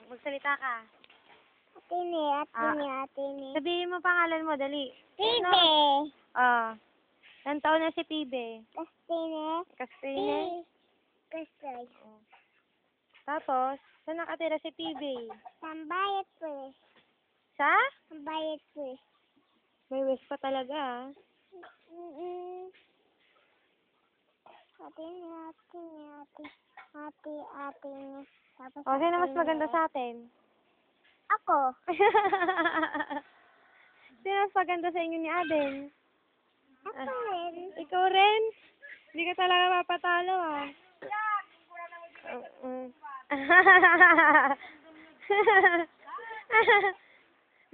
Magsalita ka. Atine. Sabihin mo pangalan mo, dali. Pibe. Ilang taon na si Pibe? Castine. Castrine? Castoy. Tapos, saan nakatira si Pibe? Sambayat po. Sa? Sambayat po. May wish pa talaga, ah. Atine. Tapos O, sino mas maganda sa atin? Ako. Sino mas maganda sa inyo ni Aden? Ako rin. Ikaw rin? Hindi ka talaga mapatalo, ah.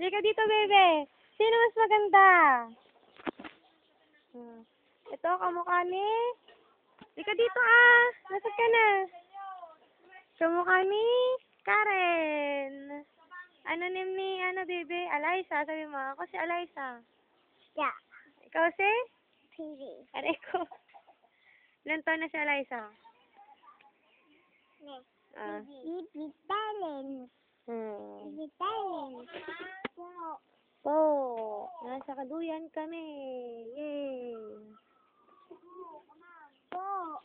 Hindi ka dito, bebe. Sino mas maganda? Ito, kamukha ni... Hindi ka dito, ah. Nasaan ka na? Kamukha ni... Karen. Ano name ni, bebe? Alaysa. Sabi mo, ako si Alaysa. Yeah. Ikaw si? Pibe. Aray ko. Ilan taon na si Alaysa? Pibe talent. Pibe talent. Po. Nasa Kaduyan kami. Yay. Po.